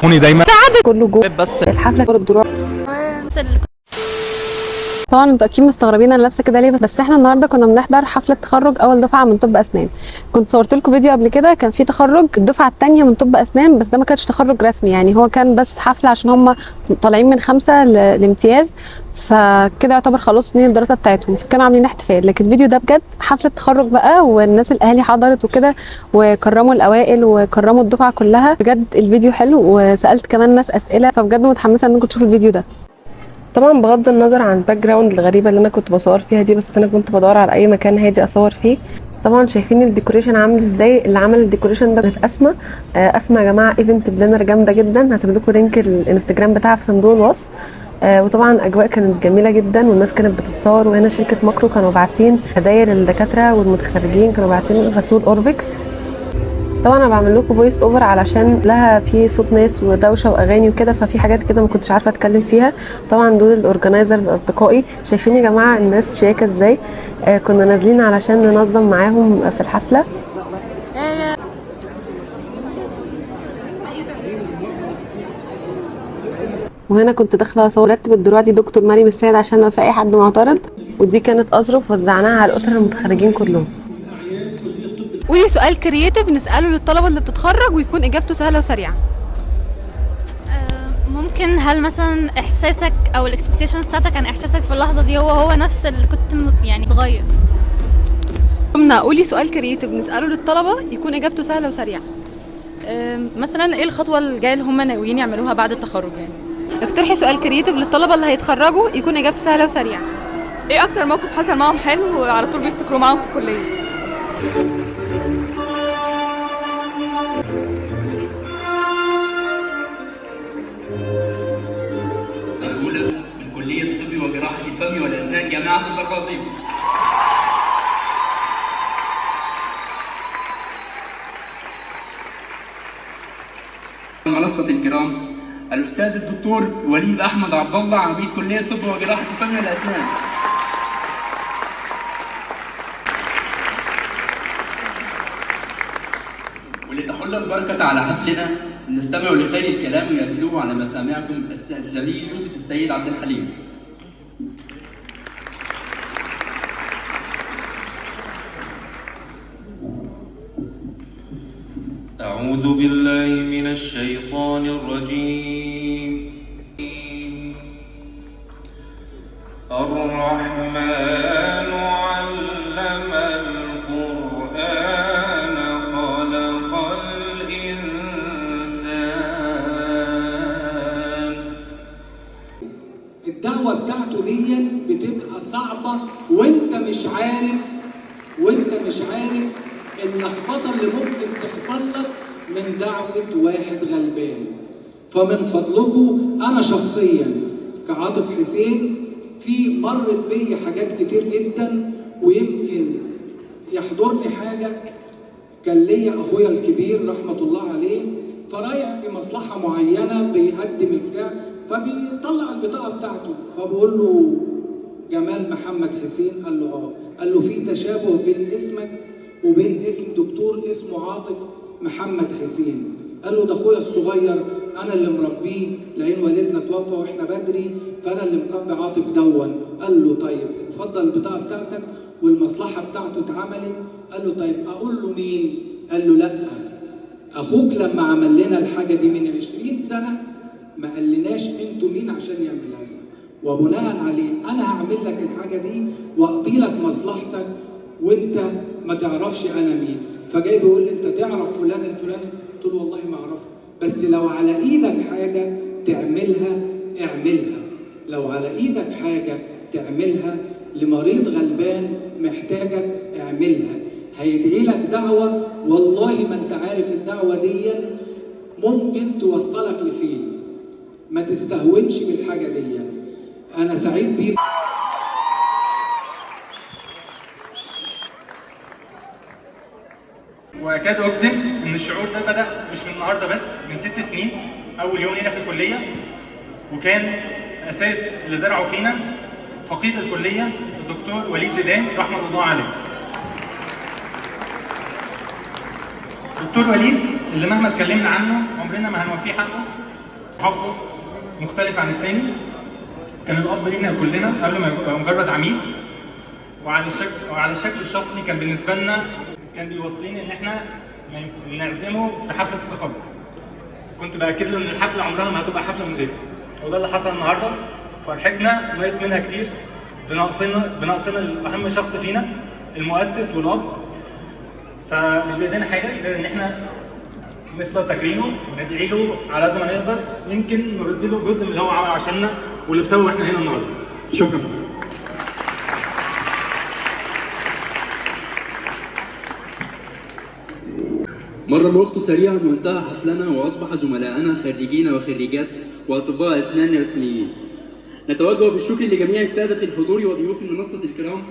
دايما كله جوه بس الحفله كل الدروع. طبعا انتوا اكيد مستغربين انا لابسه كده ليه، بس احنا النهارده كنا بنحضر حفله تخرج اول دفعه من طب اسنان. كنت صورت لكم فيديو قبل كده، كان في تخرج الدفعه الثانيه من طب اسنان، بس ده ما كانش تخرج رسمي، يعني هو كان بس حفله عشان هم طالعين من 5 لامتياز، فكده يعتبر خلاص سنين الدراسه بتاعتهم، فكانوا عاملين احتفال. لكن الفيديو ده بجد حفله تخرج بقى، والناس الاهالي حضرت وكده، وكرموا الاوائل وكرموا الدفعه كلها. بجد الفيديو حلو، وسالت كمان ناس اسئله، فبجد متحمسه انكم تشوفوا الفيديو ده. طبعا بغض النظر عن الباك جراوند الغريبه اللي انا كنت بصور فيها دي، بس انا كنت بدور على اي مكان هادي اصور فيه. طبعا شايفين الديكوريشن عامل ازاي. اللي عمل الديكوريشن ده كانت اسماء. اسماء يا جماعه ايفنت بلانر جامده جدا، هسيب لكم لينك الانستجرام بتاعها في صندوق الوصف. وطبعا اجواء كانت جميله جدا، والناس كانت بتتصور. وهنا شركه ماكرو كانوا باعتين هدايا للدكاتره والمتخرجين، كانوا باعتين غسول اورفكس. طبعا انا بعمل لكم فويس اوفر علشان لها في صوت ناس ودوشه واغاني وكده، ففي حاجات كده ما كنتش عارفه اتكلم فيها. طبعا دول الاورجنايزرز اصدقائي. شايفين يا جماعه الناس شياكه ازاي. كنا نازلين علشان ننظم معاهم في الحفله. وهنا كنت داخله اصور رتب الدروع دي دكتور مريم السيد عشان لو في اي حد معترض. ودي كانت اظرف وزعناها على الاسر المتخرجين كلهم. قولي سؤال كرييتيف نسأله للطلبة اللي بتتخرج ويكون إجابته سهلة وسريعة. ممكن هل مثلا إحساسك أو الإكسبكتيشنز بتاعتك عن إحساسك في اللحظة دي هو نفس اللي كنت يعني اتغير؟ قولي سؤال كرييتيف نسأله للطلبة يكون إجابته سهلة وسريعة. مثلا إيه الخطوة الجاية اللي هم ناويين يعملوها بعد التخرج يعني؟ اقترحي سؤال كرييتيف للطلبة اللي هيتخرجوا يكون إجابته سهلة وسريعة. إيه أكتر موقف حصل معاهم حلو وعلى طول بيفتكروا معاهم في الكلية؟ الأولى من كلية الطب وجراحة الفم والأسنان جامعة الزقازيق. المنصة الكرام الأستاذ الدكتور وليد أحمد عبد الله عميد كلية الطب وجراحة الفم والأسنان. ولتحل البركة على حفلنا نستمع لخير الكلام يتلوه على مسامعكم الزميل يوسف السيد عبد الحليم. أعوذ بالله من الشيطان الرجيم. الرحمن علم القرآن خلق الإنسان. الدعوة بتاعته دي بتبقى صعبة وانت مش عارف اللخبطة اللي ممكن تحصل لك من دعوة واحد غلبان. فمن فضلكم أنا شخصيا كعاطف حسين مرت بي حاجات كتير جدا، ويمكن يحضرني حاجة. كان ليا أخويا الكبير رحمة الله عليه، فرايح في مصلحة معينة بيقدم البتاع، فبيطلع البطاقة بتاعته، فبقول له جمال محمد حسين؟ قال له اه. قال له في تشابه بين اسمك وبين اسم دكتور اسمه عاطف محمد حسين. قال له ده اخويا الصغير، انا اللي مربيه لان والدنا توفى واحنا بدري، فانا اللي مربي عاطف دون. قال له طيب اتفضل البطاقه بتاعتك، والمصلحه بتاعته اتعملت. قال له طيب اقول له مين؟ قال له لا، اخوك لما عمل لنا الحاجه دي من 20 سنه ما قالناش انتوا مين عشان يعملها لنا، وبناء عليه انا هعمل لك الحاجه دي واقضي لك مصلحتك وانت ما تعرفش انا مين. فجاي بيقول لي انت تعرف فلان الفلاني؟ قلت له والله ما اعرفه، بس لو على ايدك حاجه تعملها اعملها. لو على ايدك حاجه تعملها لمريض غلبان محتاجك اعملها. هيدعي لك دعوه والله ما انت عارف الدعوه دي ممكن توصلك لفين. ما تستهونش بالحاجه دي. انا سعيد بيك. واكاد اجزم ان الشعور ده بدا مش من النهارده بس، من 6 سنين اول يوم هنا في الكليه، وكان اساس اللي زرعه فينا فقيد الكليه الدكتور وليد زيدان رحمه الله عليه. دكتور وليد اللي مهما اتكلمنا عنه عمرنا ما هنوفيه حقه. محافظه مختلف عن التاني، كان الاب لينا كلنا قبل ما يبقى مجرد عميل، وعلى الشكل الشخصي كان بالنسبه لنا كان بيوصينا ان احنا نعزمه في حفله التخرج. كنت باكد له ان الحفله عمرها ما هتبقى حفله من غيره، وده اللي حصل النهارده. فرحتنا ناقص منها كتير، بناقصنا اهم شخص فينا، المؤسس والاب. فمش بايدينا حاجه غير ان احنا نفضل فاكرينه وندعي له على قد ما نقدر، يمكن نرد له جزء من اللي هو عمله عشاننا واللي بسببه احنا هنا النهارده. شكرا. مر الوقت سريعا وانتهى حفلنا، واصبح زملائنا خريجين وخريجات واطباء اسنان رسميين. نتوجه بالشكر لجميع الساده الحضور وضيوف المنصه الكرام،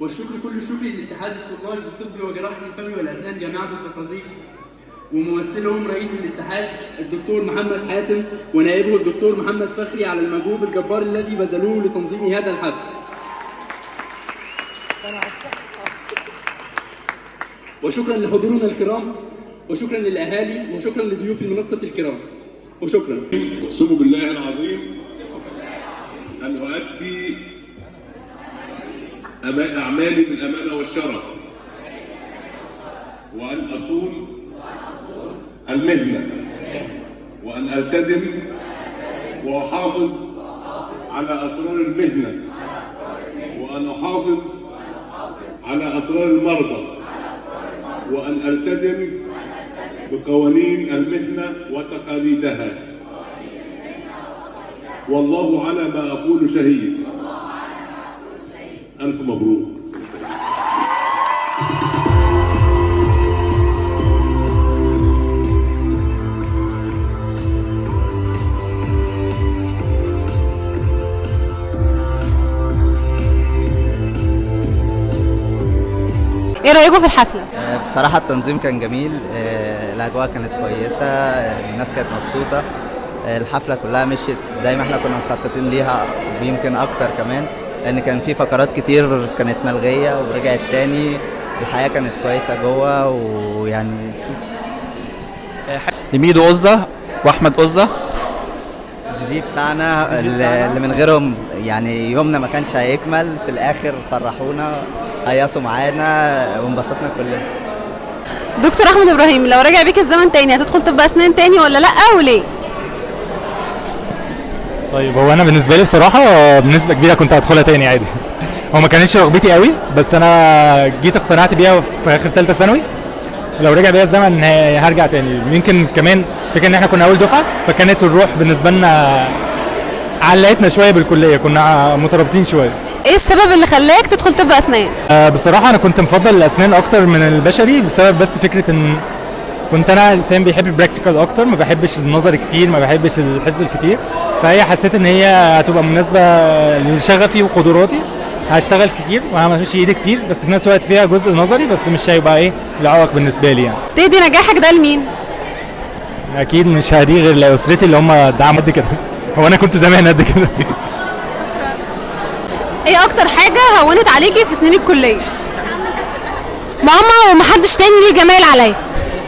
والشكر كل الشكر لاتحاد الطلاب الطبي وجراحه الفم والاسنان جامعه الزقازيق، وممثلهم رئيس الاتحاد الدكتور محمد حاتم ونائبه الدكتور محمد فخري على المجهود الجبار الذي بذلوه لتنظيم هذا الحفل. وشكرا لحضورنا الكرام، وشكرا للاهالي، وشكرا لضيوف المنصه الكرام، وشكرا. اقسم بالله العظيم ان اؤدي اعمالي بالامانه والشرف، وان اصون المهنه، وان التزم واحافظ على اسرار المهنه، وان احافظ على اسرار المرضى، وأن ألتزم بقوانين المهنة وتقاليدها. والله على ما أقول شهيد. ألف مبروك. ايه رايكم في الحفله؟ بصراحة التنظيم كان جميل، الأجواء كانت كويسة، الناس كانت مبسوطة، الحفلة كلها مشيت زي ما احنا كنا مخططين ليها ويمكن أكتر كمان، لأن كان في فقرات كتير كانت ملغية ورجعت تاني. الحياة كانت كويسة جوه، ويعني لميدو قزة وأحمد قزة الدي جي بتاعنا اللي من غيرهم يعني يومنا ما كانش هيكمل. في الآخر فرحونا، هيصوا معانا وانبسطنا كلنا. دكتور احمد ابراهيم، لو رجع بيك الزمن تاني هتدخل طب اسنان تاني ولا لا، وليه؟ طيب هو انا بالنسبه لي بصراحه بنسبه كبيره كنت هدخلها تاني عادي. هو ما كانتش رغبتي قوي، بس انا جيت اقتنعت بيها في اخر ثالثه ثانوي. لو رجع بيا الزمن هرجع تاني. يمكن كمان فكره ان احنا كنا اول دفعه، فكانت الروح بالنسبه لنا علقتنا شويه بالكليه، كنا مترابطين شويه. ايه السبب اللي خلاك تدخل طب اسنان؟ بصراحه انا كنت مفضل الاسنان اكتر من البشري، بسبب بس فكره ان كنت انا انسان بيحب البراكتيكال اكتر، ما بحبش النظر كتير، ما بحبش الحفظ الكتير. فهي حسيت ان هي هتبقى مناسبه لشغفي وقدراتي، هشتغل كتير وهمشي ايدي كتير، بس في نفس الوقت فيها جزء نظري، بس مش هيبقى ايه العائق بالنسبه لي يعني. تهدي نجاحك ده لمين؟ اكيد مش هديه غير لاسرتي اللي هم دعموا قد كده. هو انا كنت زمان قد كده. ايه اكتر حاجه هونت عليكي في سنين الكليه؟ ماما ومحدش تاني ليه جمال عليا.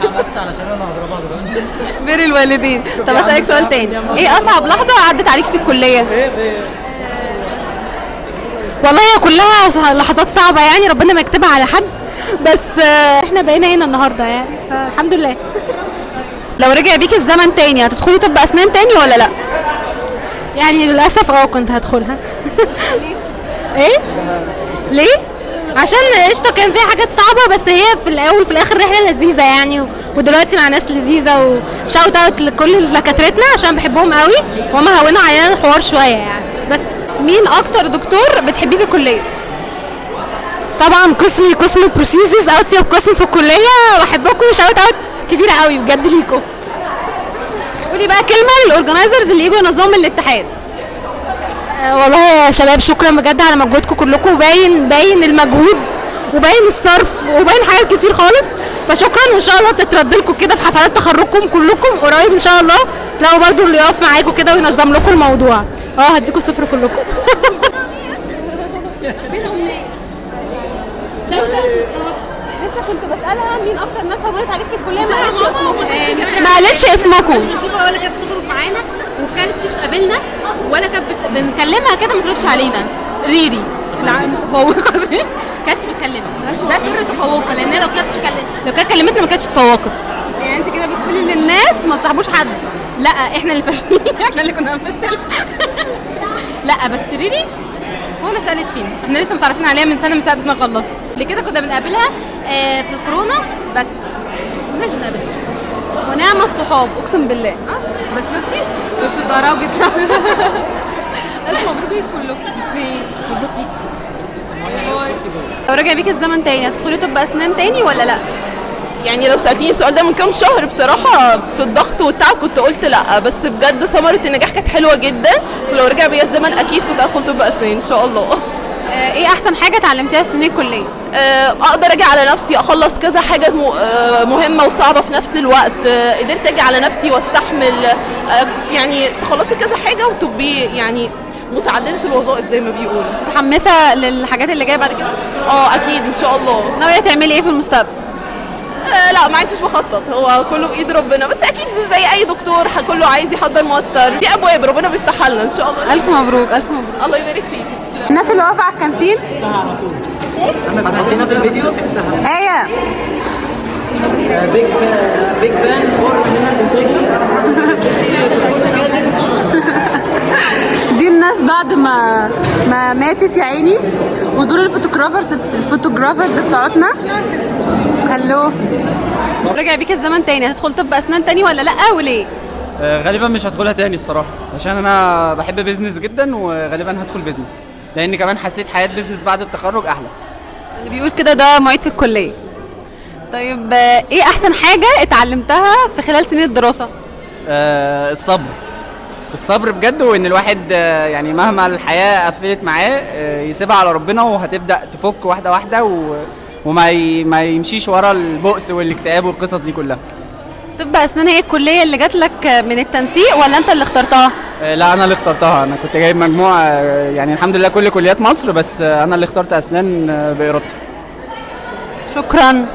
بس علشان انا هضربها دلوقتي. بر الوالدين. طب اسالك سؤال تاني، ايه اصعب لحظه عدت عليك في الكليه؟ والله هي كلها لحظات صعبه يعني، ربنا ما يكتبها على حد، بس احنا بقينا هنا النهارده يعني، فالحمد لله. لو رجع بيك الزمن تاني هتدخلي طب اسنان تاني ولا لا؟ يعني للاسف كنت هدخلها. ايه؟ ليه؟ عشان قشطه كان فيها حاجات صعبه، بس هي في الاول وفي الاخر رحله لذيذه يعني، ودلوقتي مع ناس لذيذه، وشاوت اوت لكل دكاترتنا عشان بحبهم قوي، وهم هونوا علينا الحوار شويه يعني. بس مين اكتر دكتور بتحبيه في الكليه؟ طبعا قسم البروسيسز، اطيب قسم في الكليه، بحبكم، شاوت اوت كبيره قوي بجد ليكم. قولي بقى كلمه للاورجنايزرز اللي يجوا ينظموا الاتحاد. والله يا شباب شكرا بجد على مجهودكم كلكم، باين المجهود وباين الصرف وباين حاجات كتير خالص، فشكرا، وان شاء الله تترد لكم كده في حفلات تخرجكم كلكم قريب ان شاء الله، تلاقوا برضو اللي يقف معاكم كده وينظم لكم الموضوع. هديكم صفر كلكم. لسه كنت بسالها مين اكتر ناس هونت عليك في الكليه، ما قالتش اسمكم. ما قالتش اسمكم. مش بنشوفها ولا كانت بتخرج معانا وكانتش بتقابلنا ولا كانت بنكلمها كده ما تردش علينا. ريري المتفوقه دي كانتش بتكلمنا، ده سر تفوقها، لان لو كانت كلمتنا ما كانتش اتفوقت. يعني انت كده بتقولي للناس ما تصاحبوش حد؟ لا احنا اللي فاشلين احنا اللي كنا هنفشل. لا بس ريري هو اللي سالت فينا، احنا لسه متعرفين عليها من سنه من ساعه ما خلصت. اللي كده كنا بنقابلها في الكورونا بس ما كناش بنقابلها. ونعم الصحاب اقسم بالله. بس شفتي ظهرها وجيت لها. الف مبروك ليكم كلكم. مبروك ليكي. لو رجع بيك الزمن تاني هتدخلي طب اسنان تاني ولا لا؟ يعني لو سألتيني السؤال ده من كام شهر بصراحة في الضغط والتعب كنت قلت لا، بس بجد ثمرة النجاح كانت حلوة جدا، ولو رجع بيا الزمن أكيد كنت هدخل طب أسنان إن شاء الله. ايه احسن حاجه اتعلمتيها في سنين الكليه؟ اقدر اجي على نفسي، اخلص كذا حاجه مهمه وصعبه في نفس الوقت، قدرت اجي على نفسي واستحمل، يعني تخلصي كذا حاجه وتبقي يعني متعدده الوظائف زي ما بيقولوا. متحمسه للحاجات اللي جايه بعد كده؟ اكيد ان شاء الله. ناويه تعملي ايه في المستقبل؟ لا ما عدتش بخطط، هو كله بايد ربنا، بس اكيد زي اي دكتور كله عايز يحضر ماستر، دي ابواب ربنا بيفتحها لنا ان شاء الله. الف مبروك الف مبروك. الله يبارك فيك. الناس اللي واقفه على الكانتين حطينا في الفيديو. ايه بيج فان فور دي الناس بعد ما ماتت يا عيني، ودول الفوتوغرافرز بتوعتنا. هلو، رجع بيك الزمن تاني هتدخل طب اسنان تاني ولا لا وليه؟ غالبا مش هدخلها تاني الصراحه، عشان انا بحب بيزنس جدا وغالبا هدخل بيزنس، لان كمان حسيت حياه بيزنس بعد التخرج احلى. اللي بيقول كده ده معيد في الكليه. طيب ايه احسن حاجه اتعلمتها في خلال سنين الدراسه؟ الصبر بجد، وان الواحد يعني مهما الحياه قفلت معاه يسيبها على ربنا، وهتبدا تفك واحده واحده وما يمشيش ورا البؤس والاكتئاب والقصص دي كلها. طب اسنان هي الكليه اللي جات لك من التنسيق ولا انت اللي اخترتها؟ لا انا اللي اخترتها، انا كنت جايب مجموع يعني الحمد لله كل كليات مصر، بس انا اللي اخترت اسنان بارادتي. شكرا.